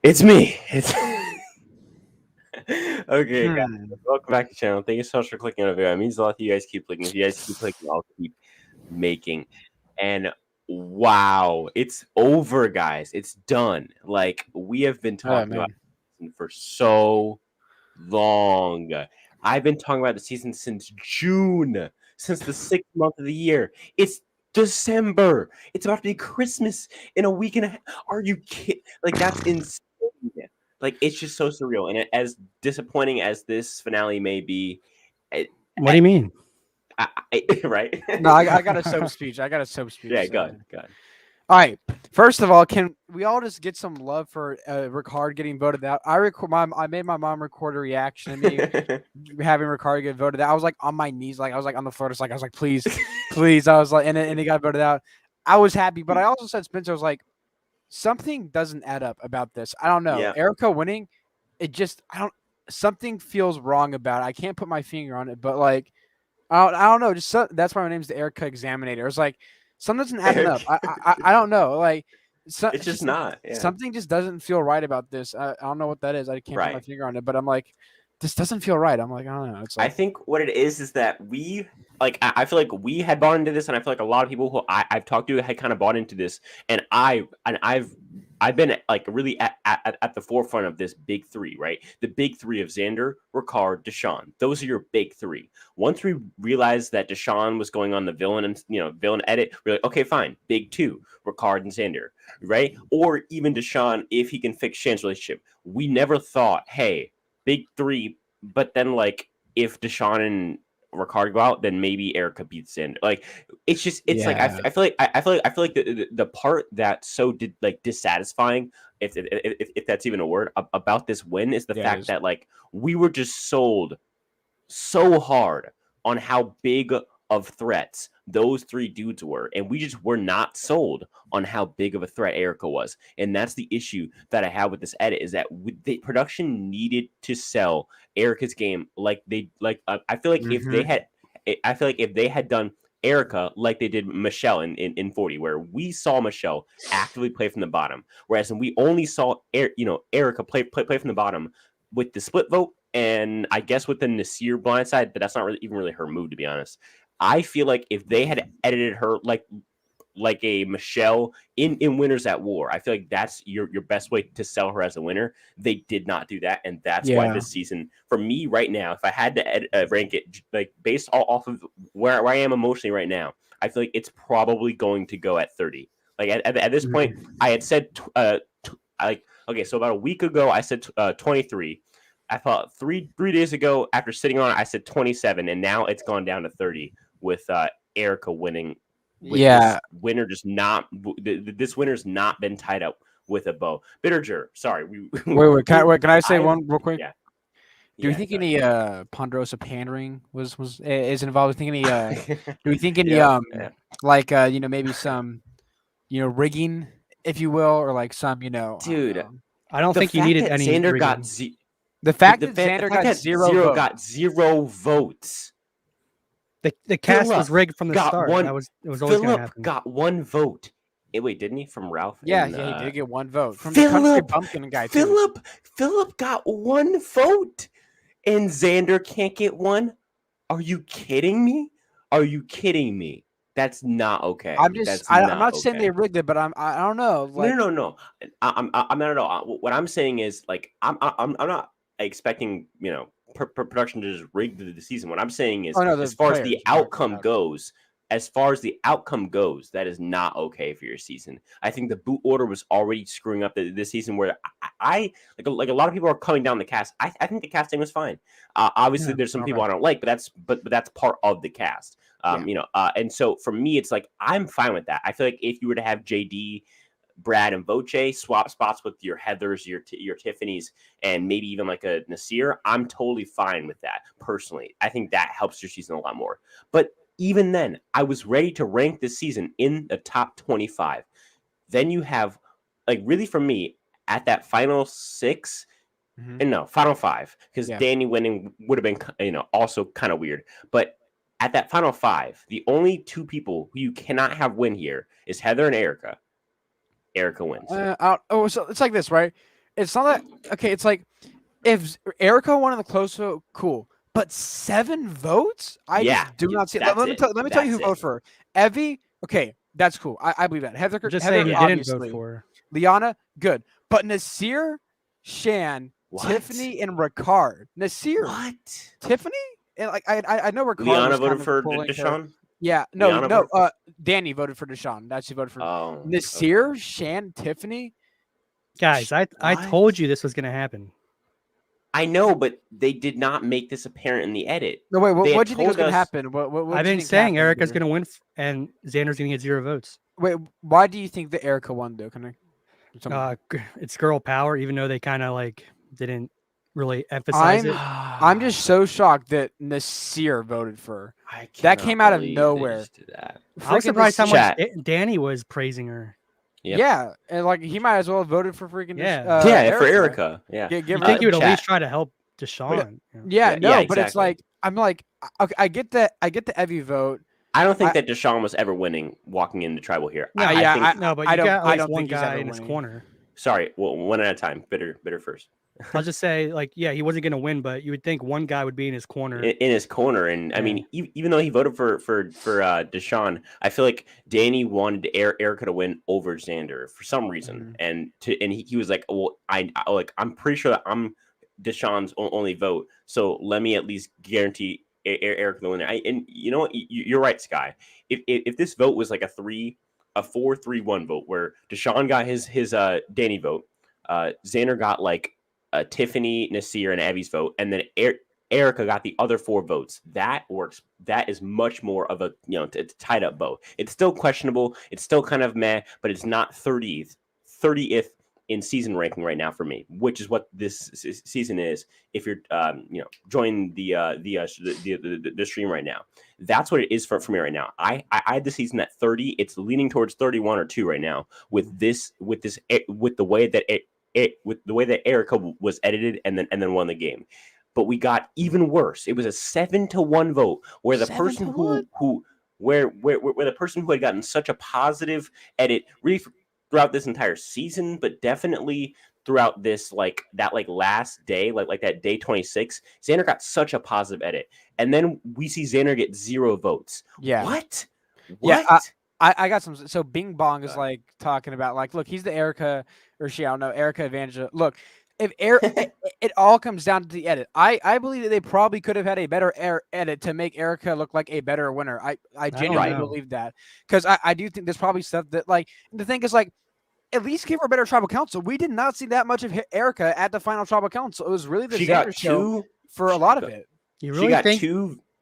It's me. It's okay, guys. Hmm. Welcome back to the channel. Thank you so much for clicking on the video. It means a lot that you guys keep clicking. If you guys keep clicking, I'll keep making. And wow, it's over, guys. It's done. Like we have been Oh talking about man. it for so long. I've been talking about the season since June, since the 6th month of the year. It's December. It's about to be Christmas in a week and a half. Are you kidding? Like that's insane. Like it's just so surreal. And as disappointing as this finale may be, I, What do you mean? right? No, I got a soap speech. I got a soap Yeah, speech. go ahead. Go ahead. All right. First of all, can we all just get some love for Ricard getting voted out? I made my mom record a reaction to me having Ricard get voted out. I was like on my knees, like I was like on the floor, just like I was like, please, please. I was like, and he got voted out. I was happy, but I also said Spencer was like, something doesn't add up about this. I don't know. Yeah. Erica winning, it just I don't. Something feels wrong about it. I can't put my finger on it, but like I don't know. That's why my name's the Erica Examinator. It's like something doesn't adding up. I don't know. Like It's just not. Yeah. something just doesn't feel right about this. I don't know what that is. I can't put my Right. finger on it, but I'm like, this doesn't feel right. I'm like, I don't know. It's I like, think what it is that we like. I feel like we had bought into this, and I feel like a lot of people who I've talked to had kind of bought into this, and I've been like really at the forefront of this big three, right? The big three of Xander, Ricard, Deshaun. Those are your big three. Once we realized that Deshaun was going on the villain and villain edit, we're like, okay, fine, big two, Ricard and Xander, right? Or even Deshaun if he can fix Shan's relationship. We never thought, hey, big three. But then, like, if Deshaun and Ricard go out, then maybe Erica beats in. Like, it's just, it's like yeah, I feel like the part that's so dissatisfying, if that's even a word, about this win is the yeah, it fact is. that like we were just sold so hard on how big of threats those three dudes were, and we just were not sold on how big of a threat Erica was. And that's the issue that I have with this edit is that the production needed to sell Erica's game like they like. I feel like if they Mm-hmm. had, I feel like if they had done Erica like they did Michelle in 40, where we saw Michelle actively play from the bottom, whereas we only saw Erica play from the bottom with the split vote and I guess with the Nasir blindside, but that's not really even really her move to be honest. I feel like if they had edited her like a Michelle in Winners at War, I feel like that's your best way to sell her as a winner. They did not do that, and that's why Yeah. this season, for me right now, if I had to rank it like based off of where I am emotionally right now, I feel like it's probably going to go at 30. Like at this point, Mhm. I had said like okay, so about a week ago I said 23. I thought three days ago after sitting on it, I said 27, and now it's gone down to 30 with Erica winning. With this Yeah. winner just not this winner's not been tied up with a bow. Bitterger, sorry, Wait, can I say one real quick? yeah Do we yeah think go any Ponderosa pandering was is involved? Do you think any ahead. do we think any Yeah, yeah. like maybe some rigging, if you will, or like some I don't Dude, know. I don't the think you fact needed that any Xander got rigging. The fact that the Xander fact got that 0 Zero votes. got 0 votes. The cast was rigged from the Got start. one. It was always going to Philip happen. got 1 vote. Wait, didn't he from Ralph? Yeah, And he did get 1 vote from the country Philip, bumpkin guy too. Philip got 1 vote, and Xander can't get one. Are you kidding me? Are you kidding me? That's not okay. That's I'm not not saying they okay. rigged it, but I don't know. No, no, Like no, no. I'm not at all. What I'm saying is like I'm not expecting production to just rig the season. What I'm saying is oh no, as the far as the players you're talking outcome about. goes, that is not okay for your season. I think the boot order was already screwing up this season. Where I like a lot of people are coming down the cast. I think the casting was fine. Obviously, Yeah. there's some people Okay. I don't like, but that's part of the cast. Yeah. And so for me, it's like I'm fine with that. I feel like if you were to have JD, Brad, and Voce swap spots with your Heathers, your Tiffany's, and maybe even like a Nasir, I'm totally fine with that personally. I think that helps your season a lot more. But even then, I was ready to rank this season in the top 25. Then you have, like, really for me, at that final 6, Mhm. and no, final 5, because Yeah. Danny winning would have been, also kind of weird. But at that final 5, the only 2 people who you cannot have win here is Heather and Erica. Erica wins. So it's like this, right? it's not that okay. It's like if Erica won in the close vote, cool. But 7 votes? I just do not see it. Let me tell you who voted for her. Evie, okay, that's cool. I believe that. Heather, I'm just Heather, saying you didn't vote for her. Liana, good. But Nasir, Shan, Tiffany, and Ricard. Nasir, what? Tiffany, and like I know Ricard. Liana was voted for Deshaun. Yeah, no. Danny voted for Deshaun. That's who voted for. Oh, Nasir, Shan, Tiffany. Guys, I told you this was gonna happen. I know, but they did not make this apparent in the edit. No, wait. What do you think was going to happen? What I've been saying Erica's going to win, and Xander's going to get 0 votes. Wait, why do you think that Erica won, though? It's girl power, even though they kind of like didn't really emphasize it. I'm just so shocked that Nasir voted for her. That came out of nowhere. I was surprised how much Danny was praising her. Yep. Yeah, and like he might as well have voted for freaking for Erica. Yeah, you think you would at least try to help Deshaun. But it's like I'm like okay, I get the Evie vote. I don't think that Deshaun was ever winning walking into tribal here. No, but I don't one guy in his corner. Sorry, well, one at a time. Bitter first. I'll just say, like, yeah, he wasn't going to win, but you would think one guy would be in his corner. In his corner, and I mean, even though he voted for Deshaun, I feel like Danny wanted Erica to win over Xander for some reason, and he was like, well, I'm pretty sure that I'm Deshaun's only vote, so let me at least guarantee Erica the winner. And you know what, you're right, Sky. If this vote was like a 4-3-1 vote where Deshaun got his Danny vote, Xander got like Tiffany, Nasir, and Evie's vote, and then Erica got the other 4 votes. That works. That is much more of a it's a tied up vote. It's still questionable. It's still kind of meh, but it's not 30th in season ranking right now for me, which is what this season is. If you're joining the stream right now, that's what it is for me right now. I had the season at 30. It's leaning towards 31 or 2 right now with the way that Erica was edited and then won the game. But we got even worse. It was a 7-1 vote where the person where the person who had gotten such a positive edit really throughout this entire season, but definitely throughout this last day, like that day 26, Xander got such a positive edit. And then we see Xander get 0 votes. Yeah. What? Yeah, I got some. So Bing Bong is like talking about like, look, he's the Erica or she, I don't know, Erica Evangela. Look, if it all comes down to the edit. I believe that they probably could have had a better edit to make Erica look like a better winner. I genuinely believe that because I do think there's probably stuff that like the thing is like at least give her a better tribal council. We did not see that much of Erica at the final tribal council. It was really the Xander show for a lot of it. You really think?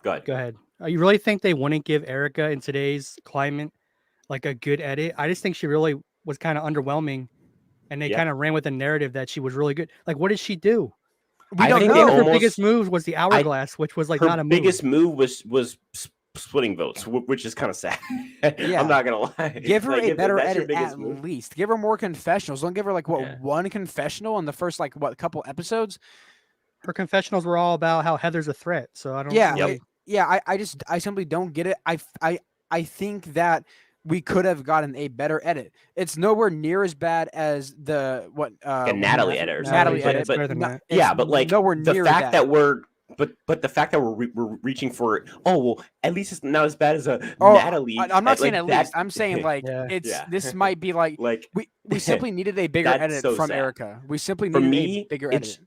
Go ahead. You really think they wouldn't give Erica in today's climate like a good edit? I just think she really was kind of underwhelming, and they kind of ran with the narrative that she was really good. Like, what did she do? I think her biggest move was the hourglass, which was like not a move. Her biggest move was splitting votes, which is kind of sad. Yeah. I'm not gonna lie. Give her a better edit at least. Give her more confessionals. Don't give her like one confessional in the first couple episodes. Her confessionals were all about how Heather's a threat. So I don't. Yeah. I simply don't get it. I think that we could have gotten a better edit. It's nowhere near as bad as the Natalie edit. Natalie edit, but like nowhere near the fact that we're. But the fact that we're reaching for at least it's not as bad as Natalie. I'm not saying at least. I'm saying like this might be like we simply needed a bigger edit from Erica. We simply needed a bigger edit.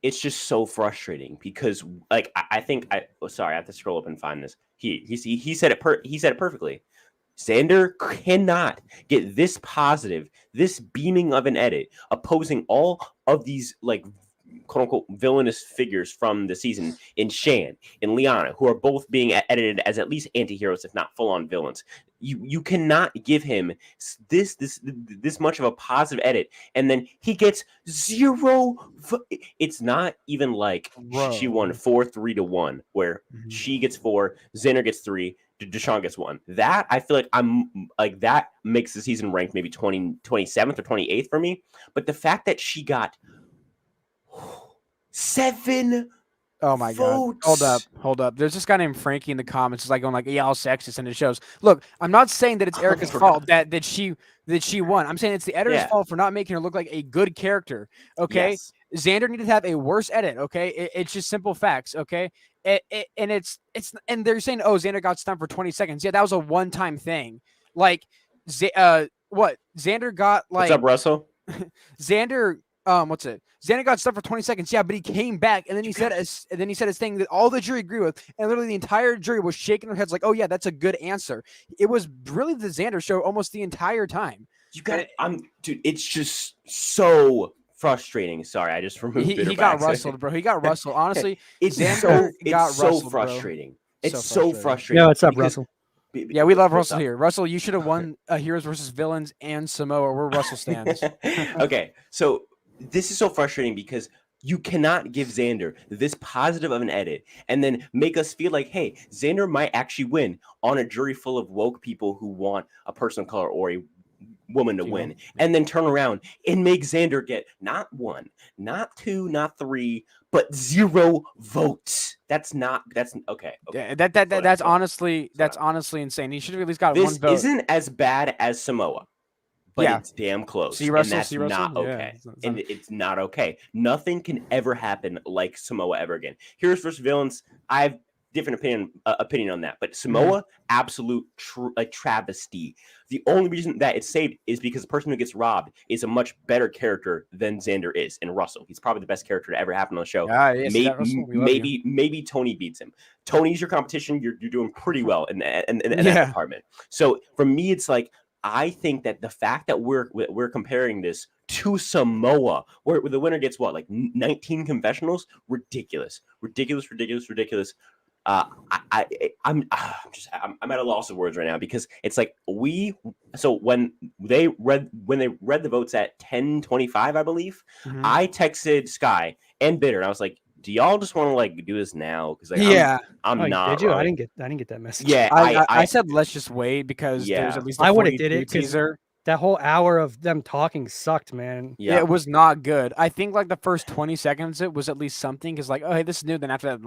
It's just so frustrating because like I think I have to scroll up and find this. He said it perfectly. Xander cannot get this positive, this beaming of an edit, opposing all of these like quote unquote villainous figures from the season in Shan and Liana, who are both being edited as at least anti-heroes, if not full-on villains. You cannot give him this much of a positive edit, and then he gets 0. It's not even like she won 4-3-1, where she gets 4, Xander gets 3, Deshaun gets 1. That I feel like that makes the season ranked maybe 27th or 28th for me. But the fact that she got 7 Oh my God. votes. Hold up. There's this guy named Frankie in the comments. It's like going like, yeah, all sexist, and it shows. Look, I'm not saying that it's Erica's fault that she won. I'm saying it's the editor's fault for not making her look like a good character. Okay. Yes. Xander needed to have a worse edit. Okay. It's just simple facts. Okay. And and they're saying, oh, Xander got stunned for 20 seconds. Yeah, that was a one-time thing. Like, what? Xander got like. What's up, Russell? Xander, what's it? Xander got stuck for 20 seconds. Yeah, but he came back and then he said his thing that all the jury agreed with, and literally the entire jury was shaking their heads like, "Oh yeah, that's a good answer." It was really the Xander show almost the entire time. You got it. Dude. It's just so frustrating. Sorry, I just removed. He got rustled, bro. He got rustled. Honestly, it's Xander got so rustled, frustrating. Bro. It's so frustrating. No, what's up, Russell? Yeah, we love Russell here. Russell, you should have won Heroes versus Villains and Samoa. We're Russell stands. Okay, so this is so frustrating because you cannot give Xander this positive of an edit and then make us feel like, hey, Xander might actually win on a jury full of woke people who want a person of color or a woman to win, and then turn around and make Xander get not 1, not 2, not 3, but 0 votes. That's okay. Yeah, that's honestly insane. He should have at least got one vote. This isn't as bad as Samoa, but it's damn close. See Russell, and that's not okay. Yeah, it's not okay. Nothing can ever happen like Samoa ever again. Heroes versus Villains, I have different opinion on that, but Samoa, absolute travesty. The only reason that it's saved is because the person who gets robbed is a much better character than Xander is, and Russell. He's probably the best character to ever happen on the show. Maybe Tony beats him. Tony's your competition. You're doing pretty well in that department. So for me, it's like, I think that the fact that we're comparing this to Samoa, where the winner gets what, like 19 confessionals, ridiculous. I'm at a loss of words right now because it's like when they read the votes at 10:25, I believe, I texted Sky and Bitter, and I was like, do y'all just want to like do this now? Because like, I'm not. Did you? I didn't get that message. Yeah, I said let's just wait because there's at least I would have did it teaser. That whole hour of them talking sucked, man. Yeah, it was not good. I think like the first 20 seconds, it was at least something. Because like, oh hey, this is new. Then after that,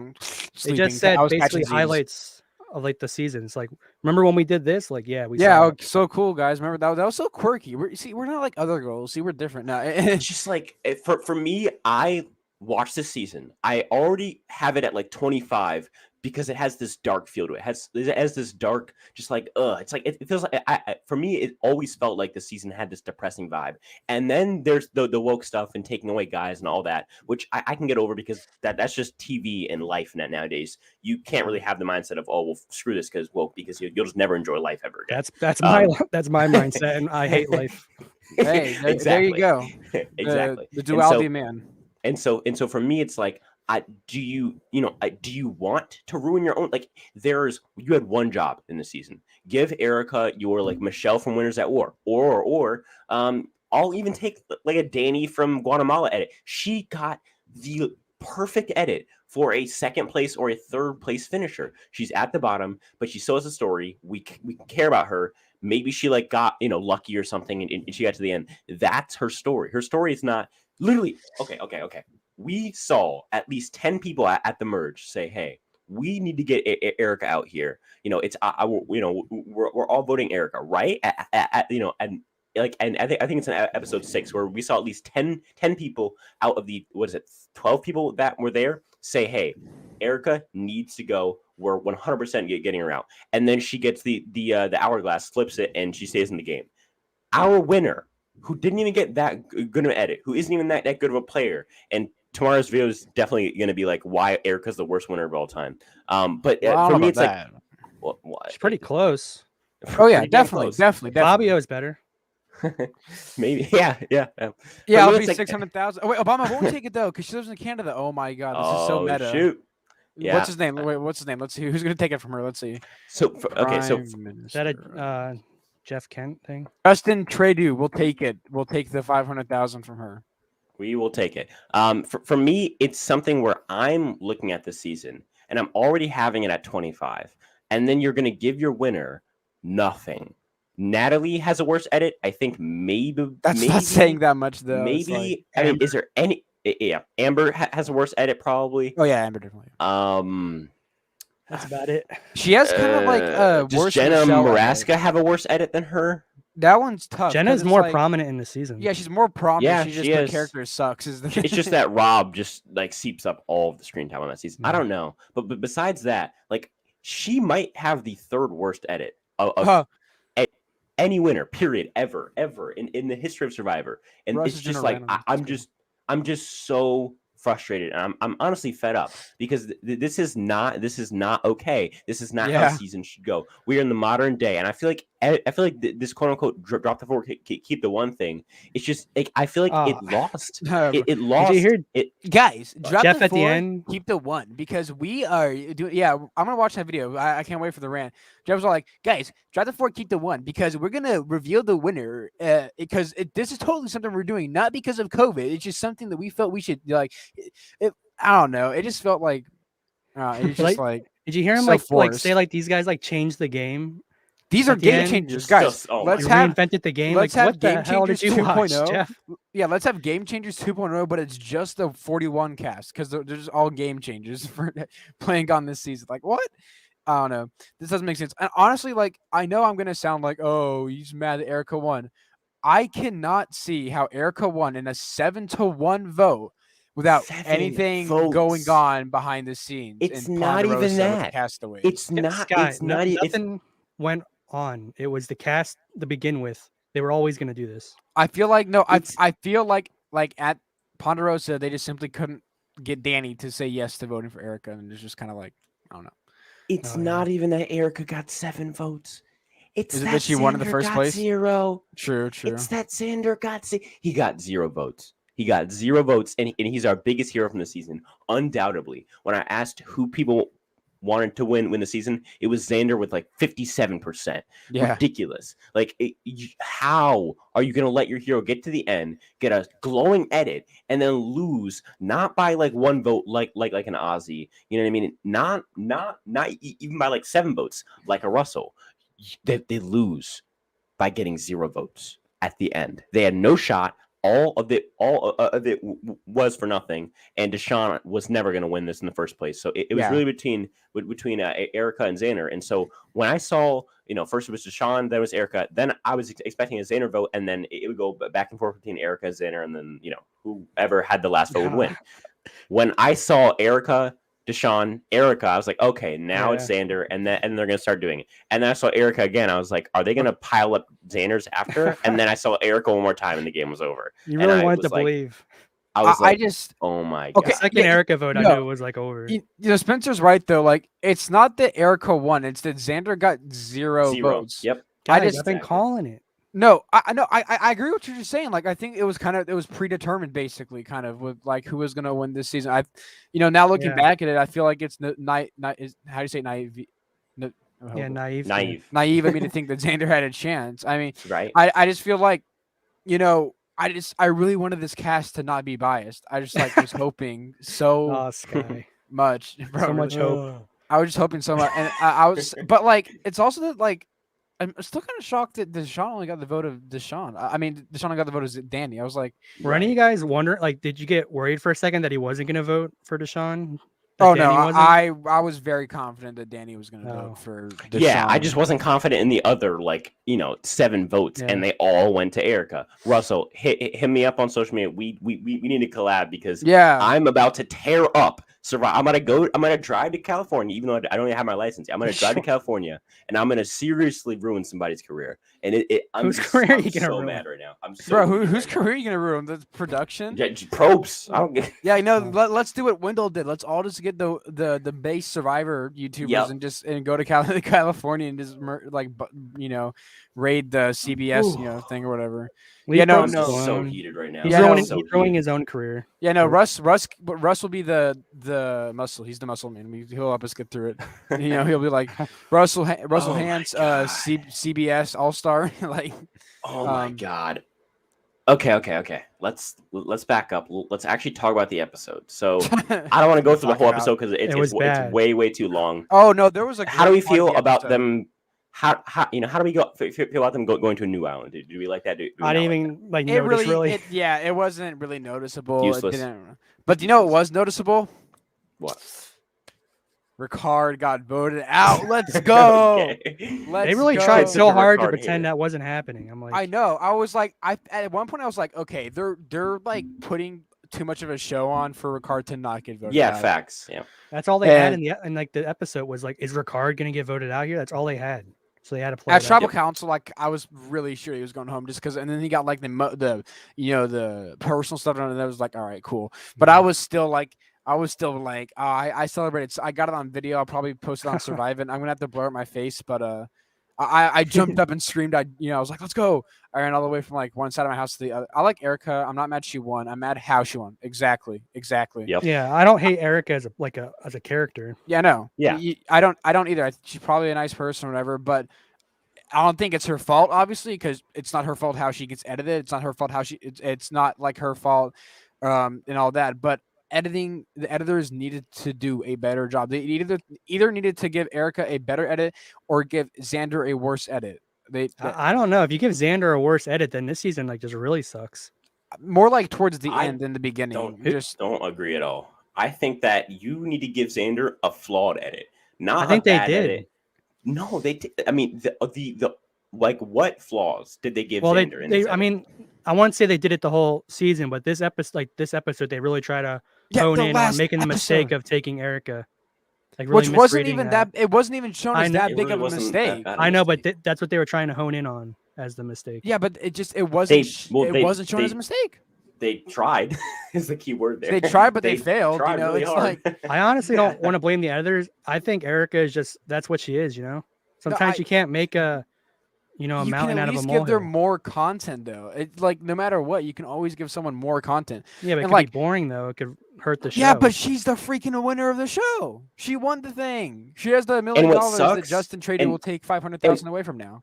they just said basically highlights of like the season. It's like, remember when we did this? Like, so cool, guys. Remember that was so quirky. We're not like other girls. See, we're different now. It's just like for me, I watched this season. I already have it at like 25 because it has this dark feel to it. It has this dark, just like it's like it feels like for me, it always felt like the season had this depressing vibe. And then there's the woke stuff and taking away guys and all that, which I can get over because that's just TV and life nowadays. You can't really have the mindset of, oh well, screw this because woke, because you'll just never enjoy life ever again. That's my mindset, and I hate life. Hey, there you go. Exactly. The duality, man. And so for me, it's like, do you want to ruin your own? Like, you had one job in the season. Give Erica your like Michelle from Winners at War, or I'll even take like a Danny from Guatemala edit. She got the perfect edit for a second place or a third place finisher. She's at the bottom, but she still has a story. We care about her. Maybe she like got lucky or something, and she got to the end. That's her story. Her story is not. Literally, okay. We saw at least 10 people at the merge say, "Hey, we need to get Erica out here." It's we're all voting Erica, right? And I think it's in episode 6 where we saw at least 10 people out of the 12 people that were there say, "Hey, Erica needs to go. We're 100% getting her out." And then she gets the hourglass, flips it, and she stays in the game. Our winner, who didn't even get that good of an edit, who isn't even that good of a player. And tomorrow's video is definitely going to be like why Erica's the worst winner of all time. But for me, it's like, it's pretty close. Oh yeah, definitely. Fabio is better. Maybe, yeah. I'll be 600,000. Oh wait, Obama won't take it though because she lives in Canada. Oh my God, this is so meta. Shoot. Yeah. What's his name? Wait, what's his name? Let's see who's going to take it from her. Let's see. So is that a Jeff Kent thing? Justin Trudeau will take it. We'll take the 500,000 from her. We will take it. For me, it's something where I'm looking at the season and I'm already having it at 25, and then you're going to give your winner nothing. Natalie has a worse edit. I think maybe that's not saying that much though. Maybe I mean, is there any? Yeah, Amber has a worse edit probably. Oh yeah, Amber definitely. That's about it. She has kind of like does worse Jenna Michelle Maraska edit. have a worse edit than her? That one's tough. Jenna's it's more like, prominent in the season. Yeah, she's more prominent. Yeah, She she just the is. character sucks. Is the It's just that Rob just like seeps up all of the screen time on that season. I Yeah. don't know, but besides that, like she might have the third worst edit of any winner, period, ever in the history of Survivor. And Russ it's is just gonna like random. I'm just so frustrated, and I'm honestly fed up because this is not okay. This is not how seasons should go. We are in the modern day, and I feel like this quote unquote drop the four, keep the one thing. It's just like I feel like it lost. It lost. Did you hear guys? Drop Jeff the at four, the end. keep the one because we are doing. Yeah, I'm gonna watch that video. I can't wait for the rant. Jeff was all like, guys, drop the four, keep the one because we're gonna reveal the winner. Because this is totally something we're doing, not because of COVID. It's just something that we felt we should like. I don't know. It just felt like it's just like. Did you hear him so say like these guys like changed the game? These are game changers, guys. Let's reinvented the game. Let's like, have what Game the hell Changers did you watch, 2.0. Jeff? Yeah, let's have Game Changers 2.0, but it's just the 41 cast because they're just all game changers for playing on this season. Like what? I don't know. This doesn't make sense. And honestly, like I know I'm gonna sound like, oh, he's mad that Erica won. I cannot see how Erica won in a 7-1 vote without anything going on behind the scenes. It's not even that. Castaways. It's not. Nothing went on. It was the cast to begin with. They were always going to do this. I feel like I feel like at Ponderosa they just simply couldn't get Danny to say yes to voting for Erica, and it's just kind of like I don't know. It's not even that Erica got 7 votes. It's Is it that she won in the first place? 0. True. It's that Xander got he got 0 votes. He got 0 votes, and he's our biggest hero from the season, undoubtedly. When I asked who people wanted to win the season, it was Xander with like 57%. Yeah. Ridiculous. Like, how are you going to let your hero get to the end, get a glowing edit, and then lose not by like 1 vote, like an Aussie? You know what I mean? Not even by like 7 votes, like a Russell. They lose by getting 0 votes at the end. They had no shot. All of it was for nothing, and Deshaun was never going to win this in the first place. So it was really between Erica and Xander. And so when I saw, first it was Deshaun, then it was Erica, then I was expecting a Xander vote, and then it would go back and forth between Erica and Xander, and then whoever had the last vote would win. When I saw Erica, Deshaun, Erica, I was like, okay, now it's Xander, and they're gonna start doing it. And then I saw Erica again. I was like, are they gonna pile up Xanders after? And then I saw Erica one more time, and the game was over. You really wanted to believe. I was like, oh my god. Okay, second Erica vote, I knew it was like over. Spencer's right though. Like, it's not that Erica won; it's that Xander got 0 votes. Yep. Guys, I've been calling it. No, I agree with what you're just saying. Like, I think it was predetermined, basically, kind of with like who was gonna win this season. Now looking back at it, I feel like it's how do you say naive? Naive. Naive. I mean, to think that Xander had a chance. I mean, right. I just feel like, I really wanted this cast to not be biased. I just was hoping so much, bro. So much hope. I was just hoping so much, and I was, but like, it's also that like. I'm still kind of shocked that Deshaun only got the vote of Deshaun. I mean, Deshaun only got the vote of Danny. I was like, were any of you guys wondering? Like, did you get worried for a second that he wasn't going to vote for Deshaun? Oh no, I was very confident that Danny was going to vote for Deshaun. Yeah, I just wasn't confident in the other 7 votes, and they all went to Erica. Russell, hit me up on social media. We need to collab because I'm about to tear up Survive. I'm gonna drive to California, even though I don't even have my license. I'm gonna drive to California, and I'm gonna seriously ruin somebody's career. And I'm so mad right now. I'm so whose career are you gonna ruin? The production? Yeah, probes. I don't get. Yeah, I know. Let's do what Wendell did. Let's all just get the base Survivor YouTubers and go to California and just raid the CBS thing or whatever. So heated right now. He's ruining his own career. Yeah, no, Russ will be the muscle. He's the muscle man. He'll help us get through it. He'll be like Russell Hantz, CBS All-Star. Like, oh my god. Okay. Let's back up. Let's actually talk about the episode. So I don't want to go through the whole episode because it's way too long. Oh no, there was how do we feel about them how how do we feel about them going to a new island? Do we like that? Do we I not didn't like even like It notice really, really. it wasn't really noticeable. Useless. It didn't. But you know what was noticeable? What? Ricard got voted out. Let's go. Okay. Let's They really go. tried Such so a hard to Ricard pretend hater. that wasn't happening. I'm like, I know. I was like, at one point I was like, okay, they're like putting too much of a show on for Ricard to not get voted Yeah, out. facts. Yeah. that's all they had And in like the episode was like, is Ricard gonna get voted out here? That's all they had. So they had to play at it tribal out. council, like I was really sure he was going home just because, and then he got like the the personal stuff done, and that was like, all right, cool. But I was still like, I celebrated. I got it on video. I'll probably post it on Survive It. I'm gonna have to blur up my face, but I jumped up and screamed. I was like, let's go. I ran all the way from like one side of my house to the other. I like Erica. I'm not mad she won. I'm mad how she won. Exactly. Yep. Yeah, I don't hate Erica as a character. Yeah, no. Yeah. I don't either. She's probably a nice person or whatever, but I don't think it's her fault, obviously, because it's not her fault how she gets edited. It's not her fault how it's not like her fault, and all that. But the editors needed to do a better job. They either needed to give Erica a better edit or give Xander a worse edit. I don't know. If you give Xander a worse edit, then this season like just really sucks. More like towards the I end than the beginning. Don't agree at all. I think that you need to give Xander a flawed edit, not I think a bad they did. edit. No, they did. I mean, the like what flaws did they give Well, Xander in this I edit? mean, I won't say they did it the whole season, but this episode, they really try to hone the in on last making the mistake episode. of taking Erica, like really Which wasn't misreading even that. It wasn't even shown I as know- that It big really of a wasn't that mistake. bad of a I know, but mistake. that's what they were trying to hone in on as the mistake. Yeah, but it wasn't. They- Wasn't shown as a mistake. They tried is the key word there. They tried, but they failed. Tried really it's hard. like I honestly don't want to blame the editors. I think Erica is just that's what she is. Sometimes you can't make a you mountain can at out of a least give them molehill. more content, though. It's like no matter what, you can always give someone more content. Yeah, but it and could like- be boring though. It could hurt the show. Yeah, but she's the freaking winner of the show. She won the thing. She has the $1 million what that sucks- Justin Trader and- will take 500,000 away from now.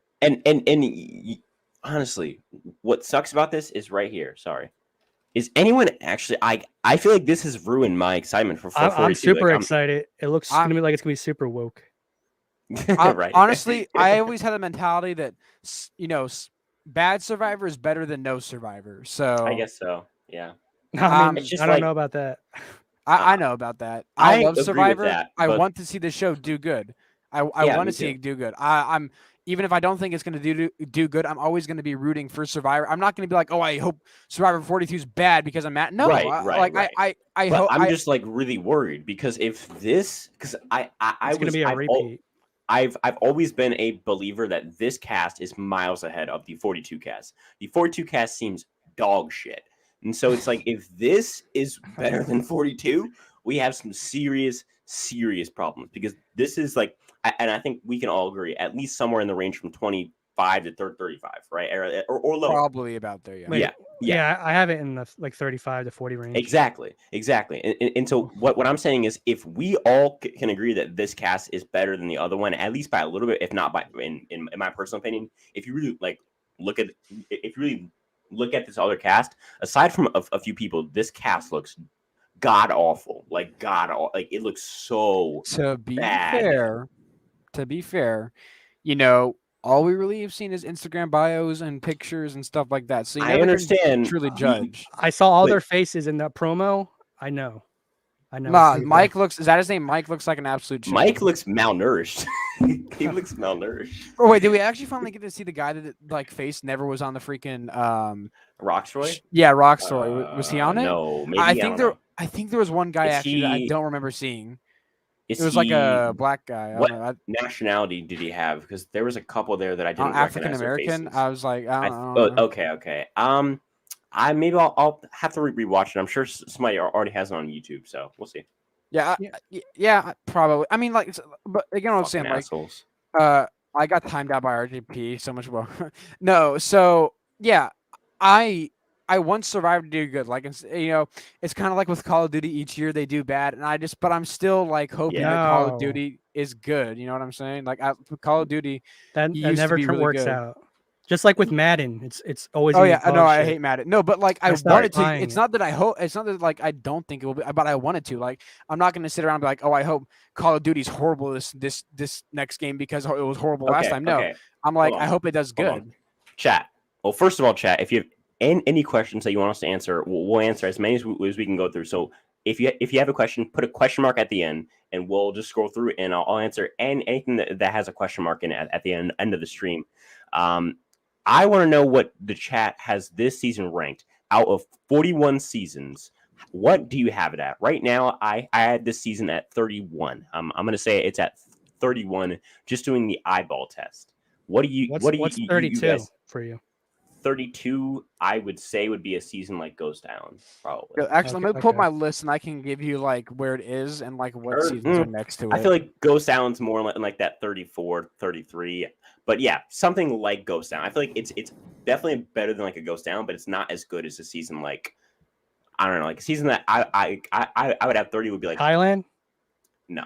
Honestly, what sucks about this is right here. Sorry. Is anyone actually? I feel like this has ruined my excitement for 442. I'm super Like, excited. It looks I'm- gonna be like it's gonna be super woke. right. Honestly, I always had the mentality that bad Survivor is better than no Survivor. So I guess so. Yeah. I mean, It's just I don't like- know about that. I know about that. I I agree love with Survivor. that, I but- want to see the show do good. I Yeah, want me to see too. it do good. I'm even if I don't think it's going to do good, I'm always going to be rooting for Survivor. I'm not going to be like, oh, I hope Survivor 42 is bad because I'm mad. No, Right, I But hope. I'm just like really worried because if this, because I It's gonna be a repeat. I've always been a believer that this cast is miles ahead of the 42 cast. The 42 cast seems dog shit. And so it's like if this is better than 42, we have some serious problems because this is like, and I think we can all agree, at least somewhere in the range from 25 to 35, right? Or lower. Probably about there, yeah. Wait, Yeah. Yeah, I have it in the like 35 to 40 range. Exactly. And so what I'm saying is if we all can agree that this cast is better than the other one, at least by a little bit, if not by, in my personal opinion, if you really look at this other cast, aside from a few people, this cast looks god awful. Like it looks so To be bad. fair, all we really have seen is Instagram bios and pictures and stuff like that. So you I never can understand. truly judge. I saw all Wait. their faces in that promo. I know. Nah, It's Mike is that his name? Mike looks like an absolute champ. Mike looks malnourished. He looks malnourished. Oh wait, did we actually finally get to see the guy that like face never was on the freaking Roxroy? yeah, Rockstory. Was he on it? No, maybe I don't think know. I think there was one guy Is actually that I he- don't remember seeing. Is It was like he- a black guy. I what don't know. nationality did he have? Because there was a couple there that I didn't African recognize their American. faces. I was like, I don't know. Okay. I'll have to rewatch it. I'm sure somebody already has it on YouTube, so we'll see. Yeah, yeah, probably. I mean, like, but again, I'm saying Fucking like, assholes. I got timed out by RGP so much more. No, so yeah, I want Survivor to do good. Like it's it's kind of like with Call of Duty. Each year they do bad, and but I'm still like hoping that Call of No. Duty is good. You know what I'm saying? Like Call of Duty, that used to never be really works good. out. Just like with Madden, it's always. Oh gonna yeah, be dog no, I shit. hate Madden. No, but like I I started wanted to. buying It's it. not that I hope. It's not that like I don't think it will be, but I wanted to. Like I'm not going to sit around and be like, oh, I hope Call of Duty's horrible this next game because it was horrible last time. No, Okay. I'm like, Hold I on. hope it does Hold on. good. Chat. Well, first of all, chat. If you have any questions that you want us to answer, we'll answer as many as we can go through. So if you have a question, put a question mark at the end, and we'll just scroll through and I'll answer anything that has a question mark in it at the end of the stream. I want to know what the chat has this season ranked out of 41 seasons. What do you have it at right now? I had this season at 31. I'm going to say it's at 31. Just doing the eyeball test. What do you? What's 32 you guys, for you? 32, I would say, would be a season like Ghost Town, probably. Actually, let me pull up okay. my list and I can give you like where it is and like what seasons are next to it. I feel like Ghost Town's more like that 34, 33. But yeah, something like Ghost Town. I feel like it's definitely better than like a Ghost Town, but it's not as good as a season like, I don't know, like a season that I would have 30 would be like Thailand. No.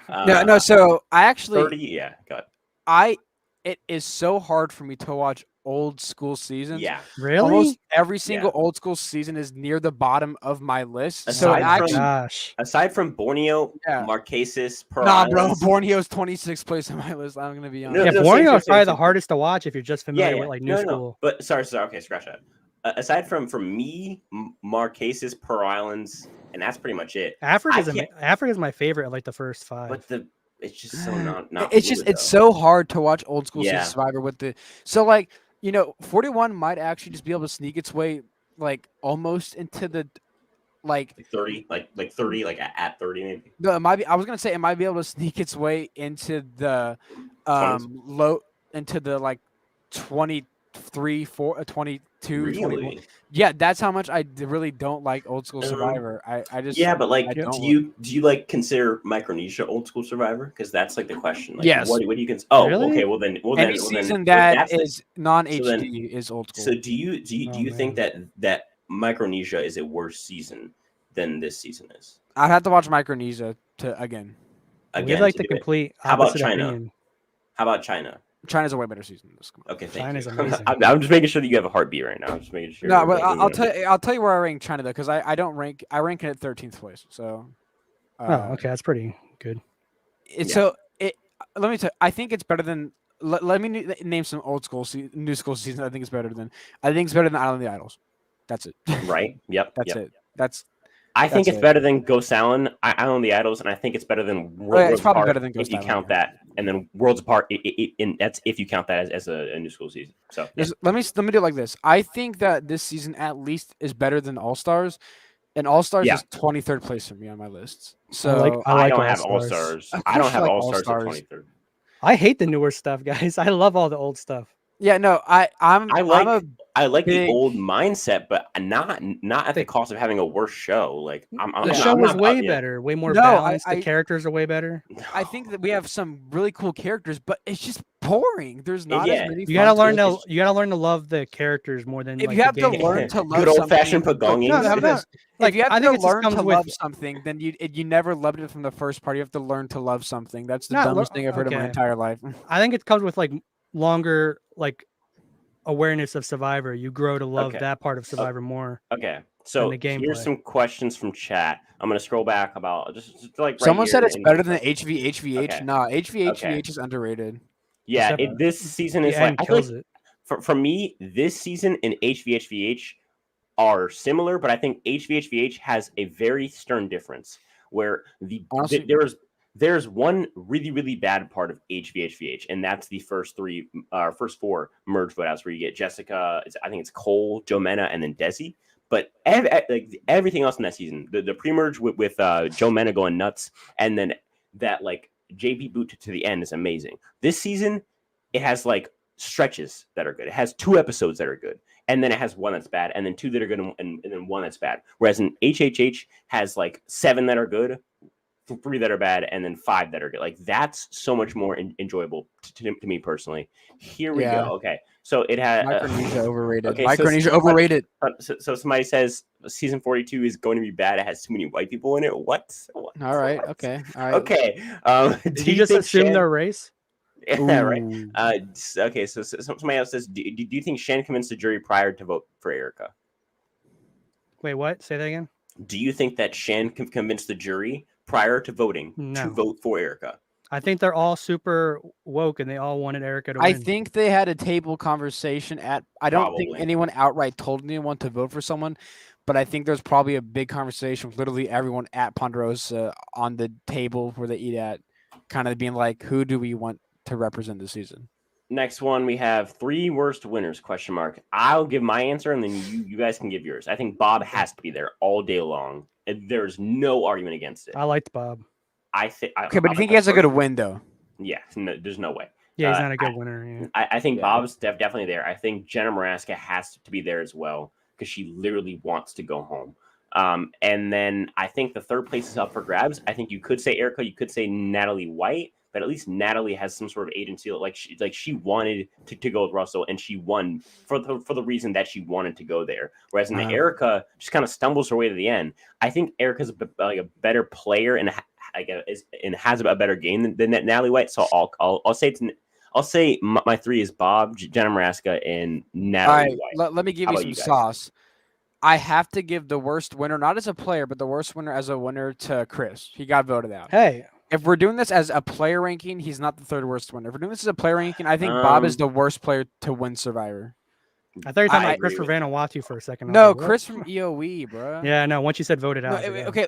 No. So I actually 30. Yeah, go ahead. It is so hard for me to watch old school seasons. Yeah. Really? Almost every single old school season is near the bottom of my list. Aside from Borneo, Marquesas, Pearl Nah, Islands, bro, Borneo's 26th place on my list. I'm gonna be honest. Borneo is probably the hardest to watch if you're just familiar with like new school. No. But sorry, okay, scratch that. Aside from me, Marquesas, Pearl Islands, and that's pretty much it. Africa's my favorite of like the first 5. But it's just so not. It's so hard to watch old school Survivor with the like 41 might actually just be able to sneak its way like almost into the like 30 like 30 like at 30 maybe. No, it might be. I was gonna say it might be able to sneak its way into the low into the like 23, 22, really? 21. Yeah, that's how much I really don't like old school Survivor. I just but like, do you like consider Micronesia old school Survivor? Because that's like the question. Like, yes. What do you consider? Oh, really? Okay. Well then, any season that is non HD is old school. So do you think that Micronesia is a worse season than this season is? I'd have to watch Micronesia again. We like the complete. How about China? Opinion. How about China? China's a way better season than this. Okay, China's you. amazing. I'm just making sure that you have a heartbeat right now. I'm just making sure. No, but I'll tell you where I rank China though, because I don't rank. I rank it at 13th place. So. Okay, that's pretty good. So let me tell you, I think it's better than. Let me name some old school, new school seasons. I think it's better than. I think it's better than Island of the Idols. That's it. Right. Yep. That's it. I think it's better than Ghost Island, Island of the Idols, and I think it's better than Worlds it's probably Apart better than Ghost if you Island, count that, and then Worlds Apart. That's if you count that as a new school season. So let me do it like this. I think that this season at least is better than All Stars, and All Stars is 23rd place for me on my list. So I don't have All Stars. I don't have All Stars at 23rd. I hate the newer stuff, guys. I love all the old stuff. Yeah, no, I like the old mindset, but not at the cost of having a worse show. Like the show was way better, way more balanced. The characters are way better. I think that we have some really cool characters, but it's just boring. There's not as many. You gotta learn to love the characters more than. If you have to learn to love good old fashioned pagonging. If you have to learn to love something, then you never loved it from the first part. You have to learn to love something. That's the dumbest thing I've heard in my entire life. I think it comes with like longer awareness of Survivor. You grow to love that part of Survivor more. Okay, so here's some questions from chat. I'm gonna scroll back about just like someone said it's better than HVHVH. Okay. Nah, HVHVH is underrated. Yeah, this season is like for me. This season and HVHVH are similar, but I think HVHVH has a very stern difference where there's one really, really bad part of HVHVH, and that's the first 4 merge vote-outs where you get Jessica, I think it's Cole, Jomena, and then Desi. But everything else in that season, the pre-merge with Jomena going nuts, and then that like JP boot to the end is amazing. This season, it has like stretches that are good. It has 2 episodes that are good, and then it has 1 that's bad, and then 2 that are good, and then 1 that's bad. Whereas in HHH has like 7 that are good, 3 that are bad, and then 5 that are good. Like that's so much more enjoyable to me personally. Here we go. Okay, so it had Micronesia overrated. Okay, Micronesia overrated. So somebody says season 42 is going to be bad. It has too many white people in it. What? All right. Okay. All right. Okay. Did you just assume their race? Yeah, right. Ooh. Okay, so somebody else says, do you think Shan convinced the jury prior to vote for Erica? Wait, what? Say that again. Do you think that Shan convinced the jury prior to voting to No. vote for Erica? I think they're all super woke and they all wanted Erica to I win. think they had a table conversation I don't think Probably. anyone outright told anyone to vote for someone, but I think there's probably a big conversation with literally everyone at Ponderosa on the table where they eat at, kind of being like, who do we want to represent this season? Next one, we have 3 worst winners, question mark. I'll give my answer, and then you guys can give yours. I think Bob has to be there all day long. And there's no argument against it. I liked Bob. I think. Okay, but do you think he has a good win, though? Yeah, no, there's no way. Yeah, he's not a good winner. Yeah. I think Bob's definitely there. I think Jenna Maraska has to be there as well because she literally wants to go home. And then I think the third place is up for grabs. I think you could say Erica, you could say Natalie White, but at least Natalie has some sort of agency. Like she wanted to go with Russell, and she won for the reason that she wanted to go there. Whereas in Erica just kind of stumbles her way to the end. I think Erica's a better player and has a better game than Natalie White. So I'll say I'll say my 3 is Bob, Jenna Maraska, and Natalie White. Let me give you some sauce. I have to give the worst winner, not as a player, but the worst winner as a winner to Chris. He got voted out. Hey. If we're doing this as a player ranking, he's not the third worst winner. If we're doing this as a player ranking, I think Bob is the worst player to win Survivor. I thought you were talking about Chris from Vanuatu for a second. No, Chris from EOE, bro. Yeah, no, once you said voted out. No, okay,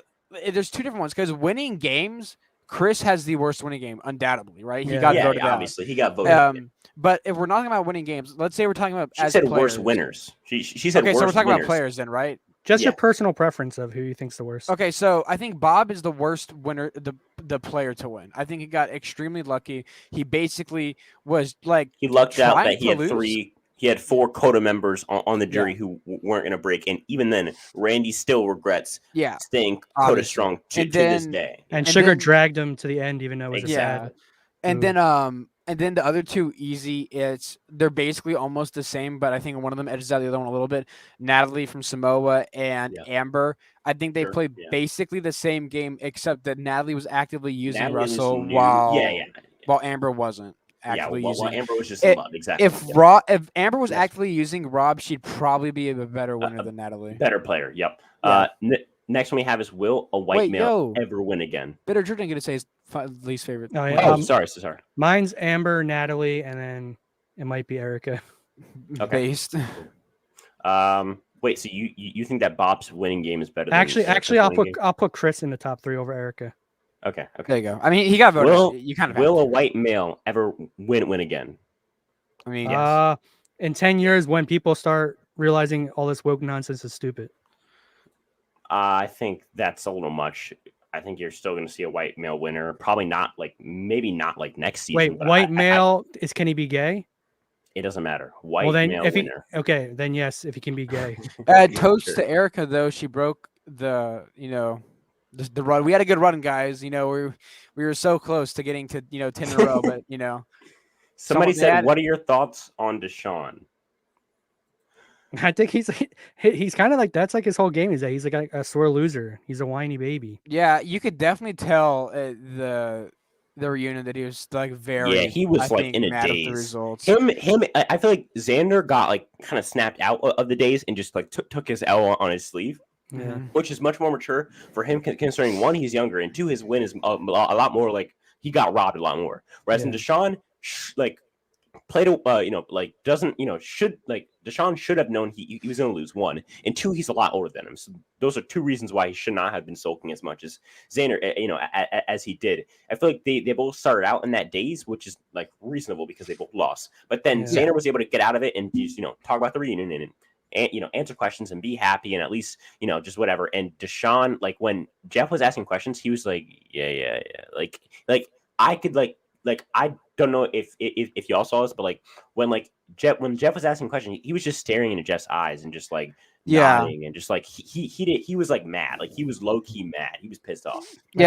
there's 2 different ones because winning games, Chris has the worst winning game, undoubtedly, right? He got voted out. Obviously, he got voted out. But if we're talking about winning games, let's say we're talking about she said worst winners. She said okay, worst so we're talking winners. about players then, right? Just your personal preference of who you think's the worst. Okay, so I think Bob is the worst winner, the player to win. I think he got extremely lucky. He basically was like he lucked out that he had lose. He had 4 Coda members on the jury who weren't going to break, and even then, Randy still regrets staying Coda strong to this day. And Sugar dragged him to the end, even though it was a sad. And then the other 2 easy. They're basically almost the same, but I think one of them edges out the other one a little bit. Natalie from Samoa and Amber. I think they played basically the same game, except that Natalie was actively using Russell while Amber wasn't. While Amber was just in love, exactly. If Amber was actively using Rob, she'd probably be a better winner than Natalie. Better player, yep. Next one we have is, will a white male ever win again? Bitter Drew didn't get to say his least favorite. Oh, yeah. Sorry. Mine's Amber, Natalie, and then it might be Erica. Okay. Based. Wait, so you think that Bob's winning game is better? Actually, I'll put Chris in the top 3 over Erica. Okay. There you go. I mean, he got voted. You kind of will a white male ever win again? I mean, yes. In 10 years, when people start realizing all this woke nonsense is stupid. I think that's a little much. I think you're still going to see a white male winner. Probably not maybe not next season. Wait, white male can he be gay? It doesn't matter. White male winner. Okay, then yes, if he can be gay. Toast to Erica though. She broke the the run. We had a good run, guys. We were so close to getting to 10 in a row, but Somebody said, "What are your thoughts on Deshaun?" I think he's kind of like that's like his whole game is that he's like a sore loser. He's a whiny baby. Yeah, you could definitely tell the reunion that he was very. Yeah, he was in a mad daze. At the results. Him. I feel like Xander got kind of snapped out of the daze and just took his L on his sleeve. Yeah, which is much more mature for him, considering 1, he's younger, and 2, his win is a lot more he got robbed a lot more. Whereas in Deshaun, played doesn't Deshaun should have known he was going to lose, 1, and 2, he's a lot older than him. So those are 2 reasons why he should not have been sulking as much as Xander, as he did. I feel like they both started out in that daze, which is reasonable because they both lost. But then Xander was able to get out of it and just talk about the reunion and answer questions and be happy and at least just whatever. And Deshaun, when Jeff was asking questions, he was like, yeah, I could I don't know if y'all saw this, but when Jeff was asking questions, he was just staring into Jeff's eyes and just nodding and just he was mad, he was low key mad, he was pissed off. Go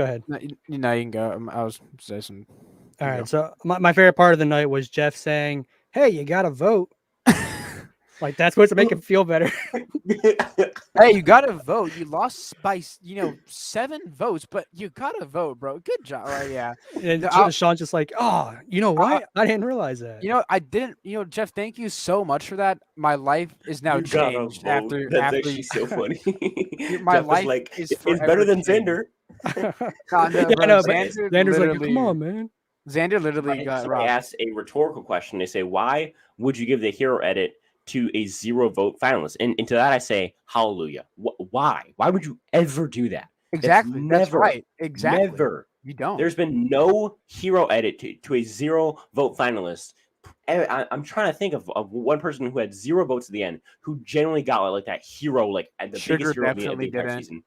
ahead. You can go. I was saying some. All right, so my favorite part of the night was Jeff saying, "Hey, you got to vote." Like that's supposed to make him feel better. Hey, you gotta vote. You lost by 7 votes, but you gotta vote, bro. Good job. Right? Yeah. And Sean's just like, oh, you know what? I didn't realize that. I didn't. Jeff, thank you so much for that. My life is now changed after. That's actually so funny. My Jeff life like, is it's better than changed. Xander. No, Xander's like, come on, man. Xander literally got so robbed. I asked a rhetorical question. They say, why would you give the hero edit to a 0 vote finalist? And to that I say, hallelujah. Why? Why would you ever do that? Exactly. That's right. Exactly. Never. You don't. There's been no hero edit to a 0 vote finalist. I'm trying to think of one person who had 0 votes at the end who generally got like that hero, like the biggest hero of the entire season.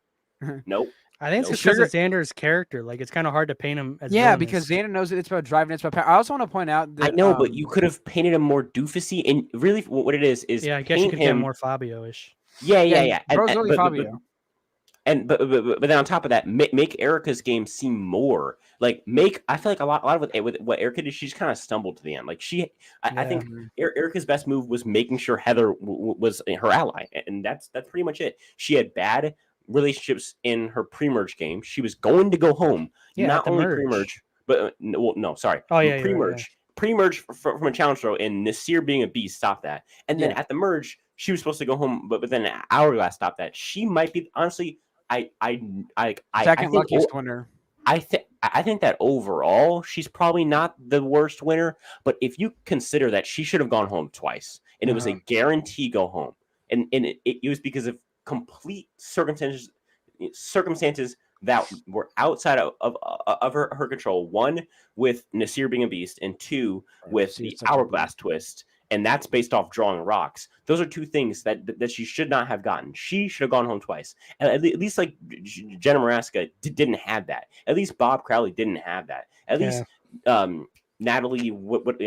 Nope. I think it's because of Xander's character. Like, it's kind of hard to paint him as villainous. Because Xander knows that it's about driving, it's about power. I also want to point out that I know, but you could have painted him more doofusy, and really, what it is I guess you could get him more Fabio-ish. Yeah. Bro's really Fabio. But then on top of that, make Erica's game seem more like I feel like a lot of what Erica did, she's kind of stumbled to the end. Like I think Erica's best move was making sure Heather was her ally, and that's pretty much it. She had bad relationships in her pre-merge game. She was going to go home, not only pre-merge, but pre-merge. Pre-merge from a challenge throw, and Nasir being a beast stopped that. And then at the merge, she was supposed to go home, but then Hourglass stopped that. She might be honestly. Second luckiest winner. I think that overall she's probably not the worst winner, but if you consider that she should have gone home twice, and it was a guarantee go home, and it was because of complete circumstances that were outside of her control. 1 with Nasir being a beast, and 2 with the Hourglass twist. And that's based off drawing rocks. Those are 2 things that she should not have gotten. She should have gone home twice. And at least like Jenna Maraska didn't have that. At least Bob Crowley didn't have that. At least Natalie White.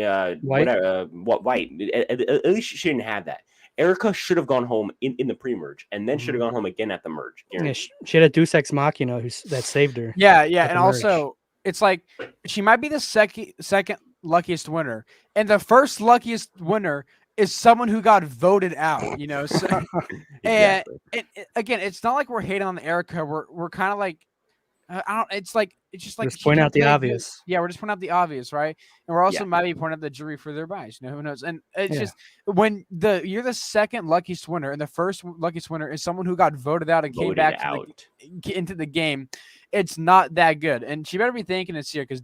At least she didn't have that. Erica should have gone home in the pre-merge, and then should have gone home again at the merge. Yeah, she had a Deus Ex Machina that saved her. Yeah, and also it's like she might be the second luckiest winner, and the first luckiest winner is someone who got voted out. So, exactly. And again, it's not like we're hating on Erica. We're kind of like it's just like point out the obvious. We're just pointing out the obvious, right? And we're also maybe pointing out the jury for their bias. Who knows? And it's just when you're the second luckiest winner, and the first luckiest winner is someone who got voted out and came back into the game. It's not that good, and she better be thanking this year because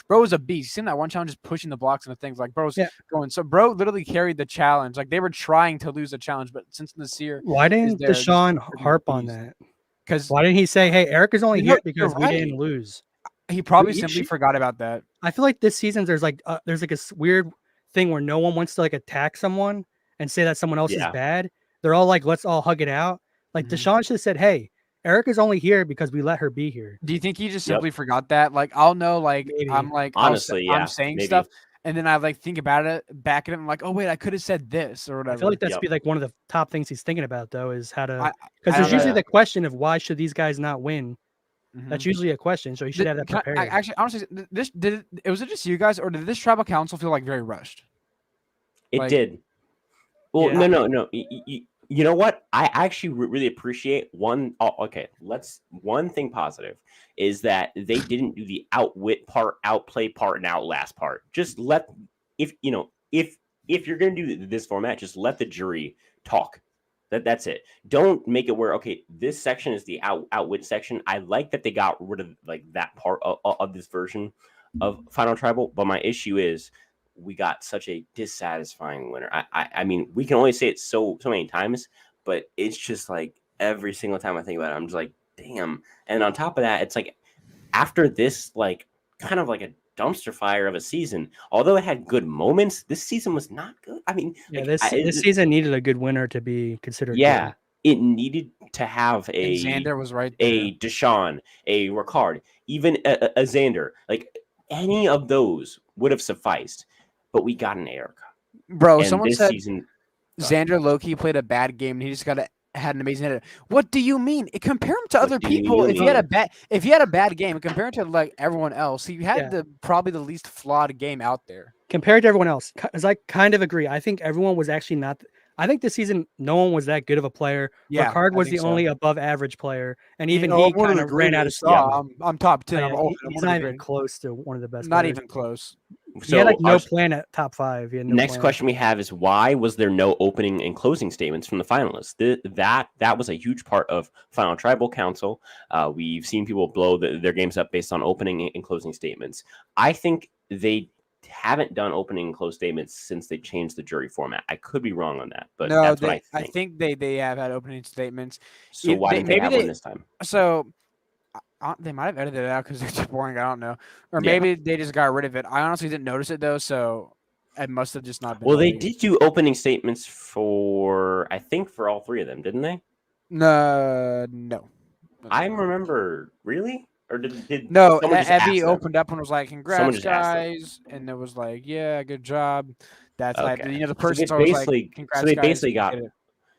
bro was a beast. You seen that one challenge just pushing the blocks and the things like bro's going. So bro literally carried the challenge. Like they were trying to lose the challenge, but since this year, why didn't Deshaun harp on that? Because why didn't he say, "Hey, Erica's only here because we didn't lose"? He probably simply forgot about that. I feel like this season there's like a weird thing where no one wants to like attack someone and say that someone else is bad. They're all like, "Let's all hug it out." Like Deshaun should have said, "Hey, Erica's only here because we let her be here." Do you think he just simply forgot that? Like, I'll know, like, maybe. I'm like, honestly, I'm saying stuff, and then I like think about it, back at it, and I'm like, oh wait, I could have said this or whatever. I feel like that's be like one of the top things he's thinking about though, is how to, because there's usually the question of why should these guys not win. That's usually a question, so you should have that prepared. Actually, honestly, was it just you guys, or did this tribal council feel like very rushed? It did. Well, no. You know what? I actually really appreciate one thing positive is that they didn't do the outwit part, outplay part, and outlast part. Just if you're gonna do this format, just let the jury talk. That's it. Don't make it where this section is the outwit section. I like that they got rid of like that part of this version of Final Tribal, but my issue is we got such a dissatisfying winner. I mean, we can only say it so many times, but it's just like every single time I think about it, I'm just like, damn. And on top of that, it's like after this, like kind of like a dumpster fire of a season, although it had good moments, this season was not good. I mean, this season needed a good winner to be considered. Yeah, good. It needed to have a Xander was right there. A Deshaun, a Ricard, even a Xander. Like any of those would have sufficed. But we got an Erica. Bro, someone said Xander Loki played a bad game and he just had an amazing edit. What do you mean? Compare him to other people. If he had a bad game, compare him to like everyone else, he had probably the least flawed game out there. Compared to everyone else, because I kind of agree. I think everyone was actually not I think this season no one was that good of a player. Yeah, Ricard I was think the so. only above average player, and even I'm he one of kind the of ran out of greatest. steam. I'm top 10. Yeah, I'm he's one of not the even greatest. close to one of the best. Not players. even close. He had So like no plan at top 5. He had no next plan. question we have is why was there no opening and closing statements from the finalists? That was a huge part of Final Tribal Council. We've seen people blow their games up based on opening and closing statements. I think they haven't done opening and close statements since they changed the jury format. I could be wrong on that, but No, that's what I think. I think they have had opening statements. So why didn't they have one this time? So they might have edited it out because it's boring. I don't know, or Yeah. maybe they just got rid of it. I honestly didn't notice it though, so it must have just not been. Well, they did do opening statements for I think for all 3 of them, didn't they? No. I remember really, or did No, someone just Evie ask them? opened up and was like, Someone "Congrats, just asked them. guys," and it was like, "Yeah, good job." That's like Okay. the So person they always like, basically, "Congrats, so they guys." basically got. Get it.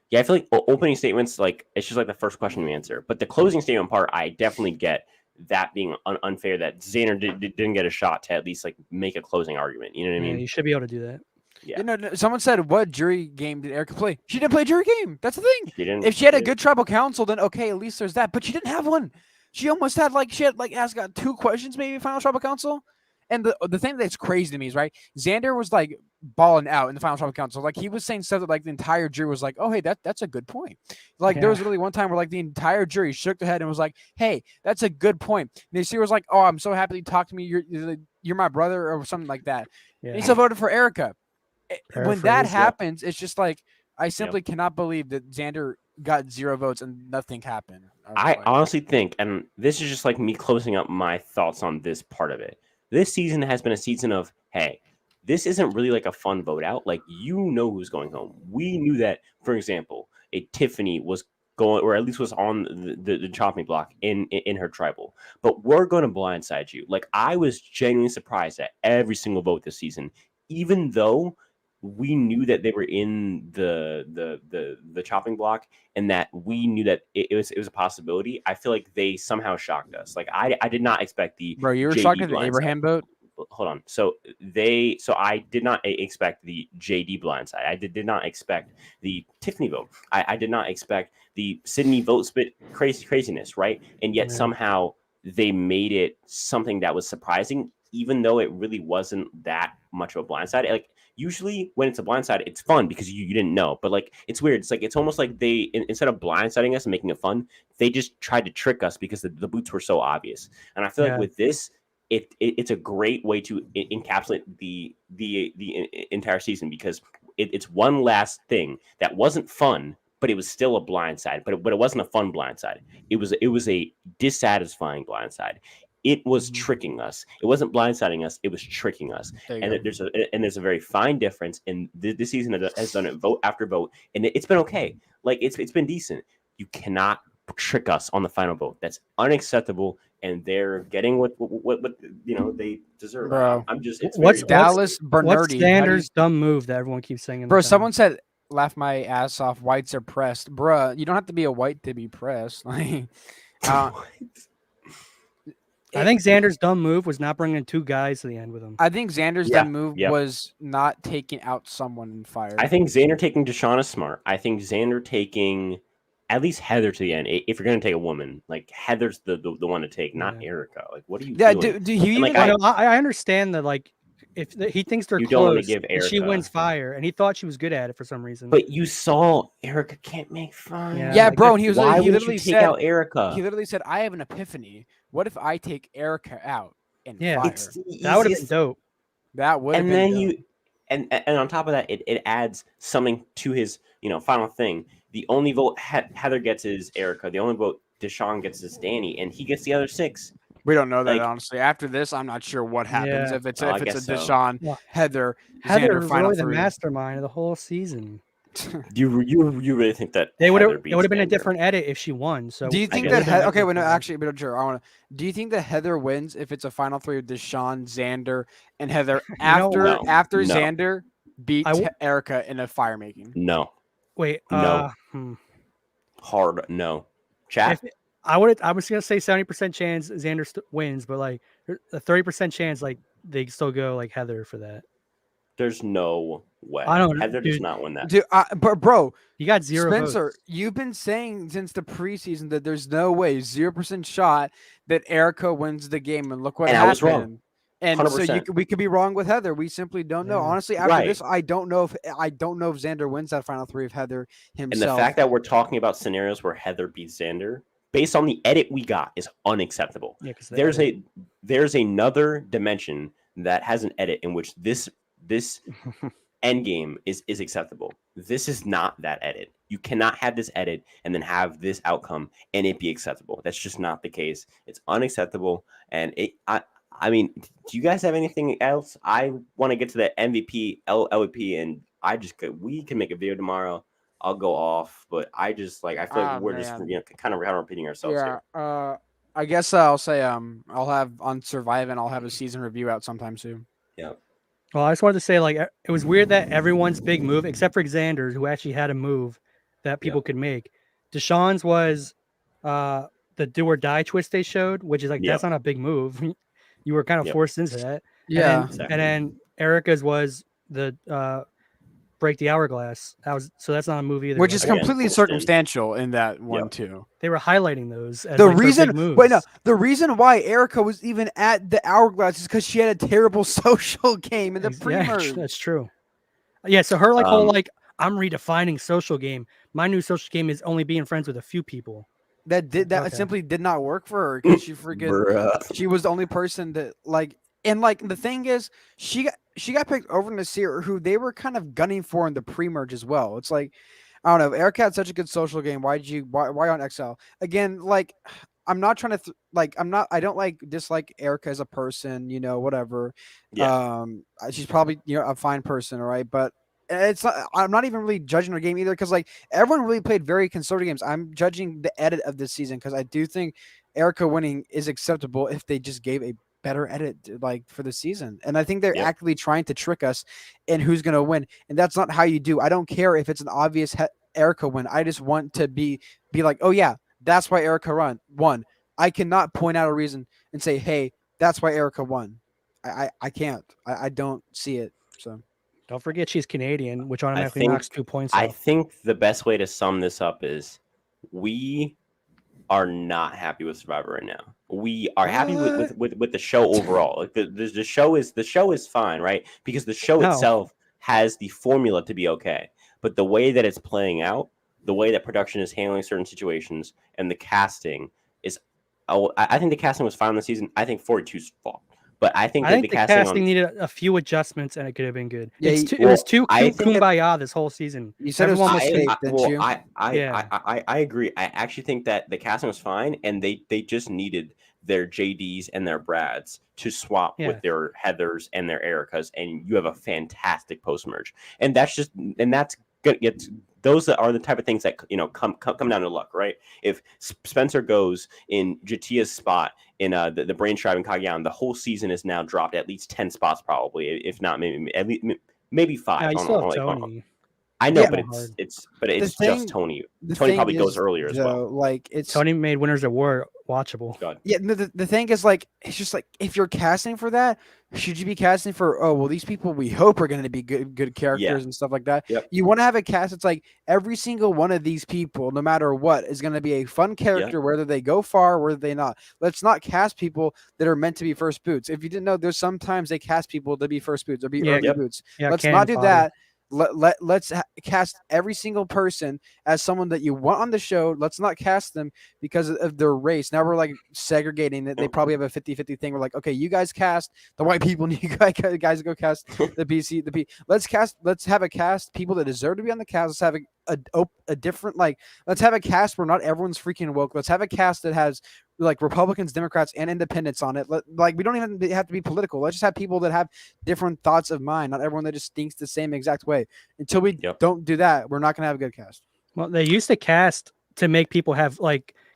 Yeah, I feel like opening statements, like it's just like the first question you answer. But the closing statement part, I definitely get that being unfair. That Xander didn't get a shot to at least like make a closing argument. You know what I Yeah, mean? you should be able to do that. Yeah. You know, someone said, "What jury game did Erica play?" She didn't play a jury game. That's the thing. She didn't. If she had a good tribal council, then okay, at least there's that. But she didn't have one. She almost had asked got 2 questions maybe final tribal council. And the thing that's crazy to me is right, Xander was like balling out in the final tribal council. Like he was saying stuff that like the entire jury was like, "Oh hey, that's a good point." Like there was really one time where like the entire jury shook their head and was like, "Hey, that's a good point." And she was like, "Oh, I'm so happy you talked to me. You're my brother," or something like that. Yeah. And he still voted for Erica. When that Paraphrase, happens, it's just like I simply cannot believe that Xander got 0 votes and nothing happened. I honestly think, and this is just like me closing up my thoughts on this part of it. This season has been a season of, hey, this isn't really like a fun vote out. Like, you know who's going home. We knew that, for example, a Tiffany was going, or at least was on the chopping block in her tribal. But we're going to blindside you. Like, I was genuinely surprised at every single vote this season, even though we knew that they were in the chopping block and that we knew that it was a possibility. I feel like they somehow shocked us. Like I did not expect the Bro, you were JD shocked at the blindside. Abraham vote? Hold on. So I did not expect the JD blindside. I did not expect the Tiffany vote. I did not expect the Sydney vote split craziness, right? And yet somehow they made it something that was surprising, even though it really wasn't that much of a blindside. Like usually when it's a blindside, it's fun because you didn't know. But like it's weird. It's like it's almost like they instead of blindsiding us and making it fun, they just tried to trick us because the boots were so obvious. And I feel like with this, it's a great way to encapsulate the entire season because it's one last thing that wasn't fun, but it was still a blindside. But it wasn't a fun blindside. It was a dissatisfying blindside. It was tricking us. It wasn't blindsiding us. It was tricking us. And there's a very fine difference. And this season has done it vote after vote, and it's been okay. Like it's been decent. You cannot trick us on the final vote. That's unacceptable. And they're getting what they deserve. Bro, I'm just what's Dallas Bernardi? What's Xander's dumb move that everyone keeps saying? Bro, someone said, "Laugh my ass off. Whites are pressed, bruh. You don't have to be a white to be pressed." Like, I think Xander's dumb move was not bringing 2 guys to the end with him. I think Xander's dumb move was not taking out someone in fire. I think Xander taking Deshaun is smart. I think Xander taking at least Heather to the end. If you're going to take a woman, like Heather's the one to take, not Erica. Like, what are you doing? I understand that, like, if he thinks they're close, and she wins fire, and he thought she was good at it for some reason. But you saw Erica can't make fire. Yeah, like, bro. And he literally said, take out Erica. He literally said, "I have an epiphany. What if I take Erica out and fire?" That would have been dope. That would have been dope. And on top of that, it adds something to his final thing. The only vote Heather gets is Erica. The only vote Deshaun gets is Danny, and he gets the other 6. We don't know that honestly. After this, I'm not sure what happens if it's a Deshaun, Heather was really the mastermind of the whole season. You really think that it would have been a different edit if she won? So do you think that okay? Well, no, actually, but sure. Do you think that Heather wins if it's a final 3 of Deshaun, Xander, and Heather after Xander beats Erica in a fire making? No. Wait. No. Hard no. Chat. I was gonna say 70% chance Xander wins, but like a 30% chance like they still go like Heather for that. There's no way. I don't, Heather does dude. not win that. Dude, bro, You got 0 Spencer, votes. you've been saying since the preseason that there's no way, 0% shot that Erica wins the game, and look what And happened. I was wrong. And 100%. so we could be wrong with Heather. We simply don't know. Yeah. Honestly, after Right. this, I don't know if Xander wins that final 3 of Heather himself. And the fact that we're talking about scenarios where Heather beats Xander, based on the edit we got, is unacceptable. Yeah, 'cause There's another dimension that has an edit in which this end game is acceptable. This is not that edit. You cannot have this edit and then have this outcome and it be acceptable. That's just not the case. It's unacceptable. And I mean, do you guys have anything else? I want to get to the MVP, LVP, and we can make a video tomorrow. I'll go off, but I feel like we're just kind of repeating ourselves here. I guess I'll say I'll have on Survive and I'll have a season review out sometime soon. Yeah. Well, I just wanted to say, like, it was weird that everyone's big move, except for Xander's, who actually had a move that people could make. Deshaun's was the do or die twist they showed, which is like, that's not a big move. You were kind of forced into that. Yeah. And then Erica's was the break the hourglass. So that's not a movie either. Which is completely circumstantial in that one too. They were highlighting those as the like reason. big moves. Wait, no, the reason why Erica was even at the hourglass is because she had a terrible social game in the pre-merge. Yeah, that's true. Yeah, so her whole I'm redefining social game. My new social game is only being friends with a few people. That simply did not work for her because she was the only person that the thing is she got picked over Nasir, who they were kind of gunning for in the pre-merge as well. It's like, I don't know, Erica had such a good social game. Why on XL again? Like, I'm not trying to I don't dislike Erica as a person, whatever. Yeah. She's probably a fine person, all right, but it's not. I'm not even really judging her game either because everyone really played very conservative games. I'm judging the edit of this season because I do think Erica winning is acceptable if they just gave a better edit for the season. And I think they're actively trying to trick us in who's going to win. And that's not how you do. I don't care if it's an obvious Erica win. I just want to be like, oh yeah, that's why Erica won. I cannot point out a reason and say, hey, that's why Erica won. I can't. I don't see it. So don't forget she's Canadian, which automatically knocks 2 points off. I think the best way to sum this up is we are not happy with Survivor right now. We are happy with the show overall. Like the show is fine, right? Because the show itself has the formula to be okay. But the way that it's playing out, the way that production is handling certain situations, and the casting is, I think the casting was fine this season. I think 42's fault. But I think the casting needed a few adjustments and it could have been good. Yeah, it was too kumbaya this whole season. You said everyone was fake, didn't you? I agree. I actually think that the casting was fine, and they just needed their JDs and their Brads to swap with their Heathers and their Ericas, and you have a fantastic post merge. And that's good. Those are the type of things that come down to luck, right? If Spencer goes in Jatia's spot in the Brain Tribe and Kagyan, the whole season is now dropped at least 10 spots, probably, if not maybe 5. Yeah, you still have Tony. I know, but it's just Tony. Tony probably goes earlier as well. Tony made Winners at War watchable. God. Yeah, the thing is, it's just if you're casting for that, should you be casting for these people we hope are going to be good characters and stuff like that? Yep. You want to have a cast that's every single one of these people, no matter what, is going to be a fun character, whether they go far or whether they not. Let's not cast people that are meant to be first boots. If you didn't know, there's sometimes they cast people to be first boots or be early boots. Yeah, let's not do that. Let's cast every single person as someone that you want on the show. Let's not cast them because of their race. Now we're segregating that they probably have a 50-50 thing. We're like, okay, you guys cast the white people and you guys go cast the BC, the P. Let's have a cast people that deserve to be on the cast. Let's have a different let's have a cast where not everyone's freaking woke. Let's have a cast that has Republicans, Democrats, and independents on it. We don't even have to be political. Let's just have people that have different thoughts of mind. Not everyone that just thinks the same exact way. Until we don't do that, we're not going to have a good cast. Well, they used to cast to make people have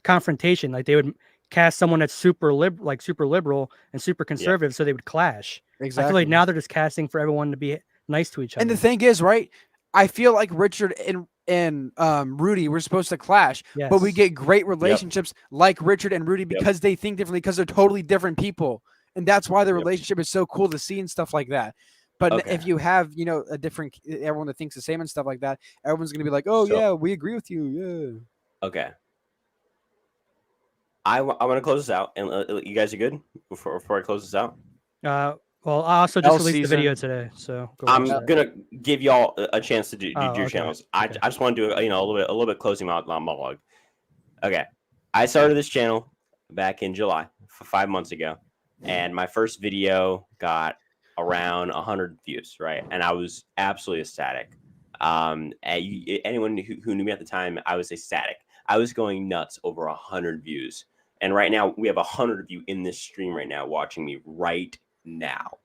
confrontation. They would cast someone that's super liberal and super conservative, so they would clash. Exactly. I feel like now they're just casting for everyone to be nice to each other. And the thing is, right? I feel like Richard and Rudy were supposed to clash, but we get great relationships like Richard and Rudy because they think differently, because they're totally different people, and that's why the relationship is so cool to see and stuff like that. But if you have, a different everyone that thinks the same and stuff like that, everyone's gonna be like, "Oh yeah, we agree with you." Yeah. Okay. I want to close this out, and you guys are good before I close this out. Well, I also just released the video today, so I'm gonna give y'all a chance to do your channels. I just want to do a little bit closing monologue. Okay, I started this channel back in July, 5 months ago, and my first video got around 100 views, right? And I was absolutely ecstatic. Anyone who knew me at the time, I was ecstatic. I was going nuts over 100 views. And right now, we have 100 of you in this stream right now watching me right now.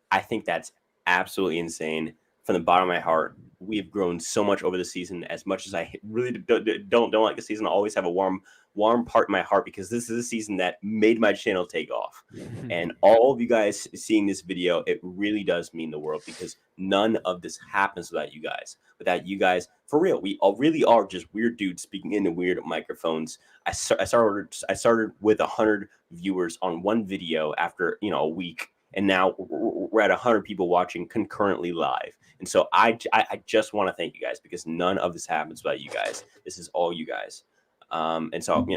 I think that's absolutely insane. From the bottom of my heart, we have grown so much over the season. As much as I really don't like the season, I always have a warm part in my heart because this is a season that made my channel take off. And all of you guys seeing this video, it really does mean the world because none of this happens without you guys. Without you guys, for real, we all really are just weird dudes speaking into weird microphones. I started with 100 viewers on one video after a week. And now we're at 100 people watching concurrently live. And so I just want to thank you guys because none of this happens without you guys. This is all you guys. And so,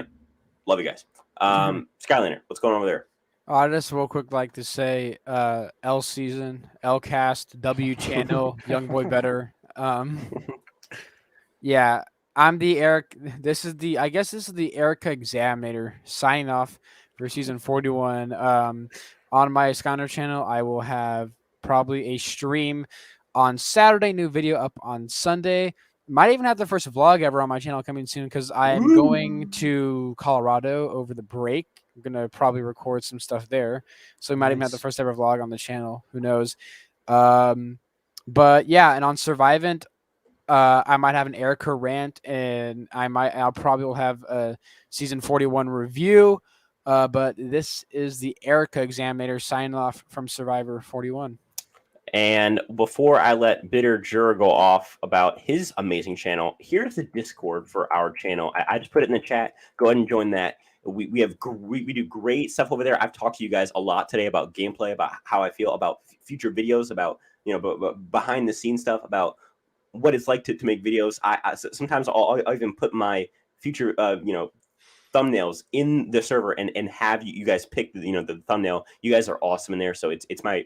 love you guys. Skylander, what's going on over there? I just real quick like to say L season, L cast, W channel, Young Boy Better. Yeah, I'm the Eric. I guess this is the Erica Examinator signing off for season 41. On my Xander channel, I will have probably a stream on Saturday, new video up on Sunday. Might even have the first vlog ever on my channel coming soon because I am going to Colorado over the break. I'm going to probably record some stuff there. So we might even have the first ever vlog on the channel. Who knows? But yeah, and on Survivant, I might have an Erica rant, and I'll probably will have a season 41 review. But this is the Erica Examinator signing off from Survivor 41. And before I let Bitter Juror go off about his amazing channel, here's the Discord for our channel. I just put it in the chat. Go ahead and join that. We do great stuff over there. I've talked to you guys a lot today about gameplay, about how I feel about future videos, about behind the scenes stuff, about what it's like to make videos. I sometimes I'll even put my future thumbnails in the server and have you guys pick the thumbnail. You guys are awesome in there, so it's my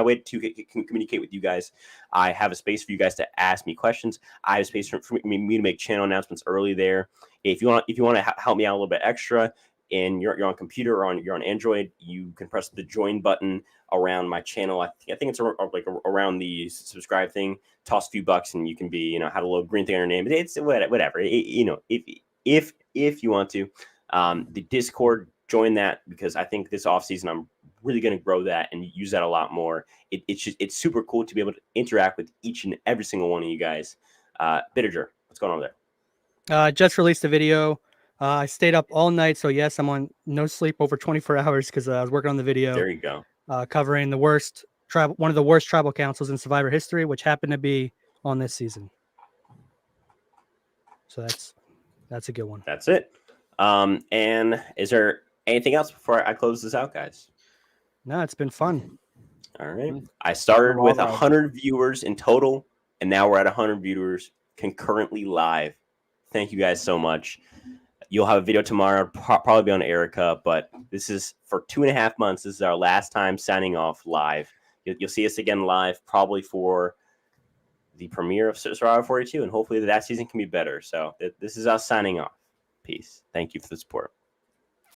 way to communicate with you guys. I have a space for you guys to ask me questions. I have a space for me to make channel announcements early there. If you want to help me out a little bit extra, and you're on computer or you're on Android, you can press the join button around my channel. I think it's like around the subscribe thing. Toss a few bucks and you can be have a little green thing on your name. It's whatever. If you want to, the Discord, join that because I think this off season I'm really going to grow that and use that a lot more. It's super cool to be able to interact with each and every single one of you guys. Bitterger, what's going on there? Just released a video. I stayed up all night, so yes, I'm on no sleep over 24 hours because I was working on the video. There you go. Covering one of the worst tribal councils in Survivor history, which happened to be on this season. So that's a good one. That's it. And is there anything else before I close this out, guys? No, it's been fun. All right. I started with 100 viewers in total, and now we're at 100 viewers concurrently live. Thank you guys so much. You'll have a video tomorrow, probably be on Erica, but this is for 2.5 months. This is our last time signing off live. You'll see us again live, probably for the premiere of Survivor 42, and hopefully that season can be better. So this is us signing off. Peace. Thank you for the support.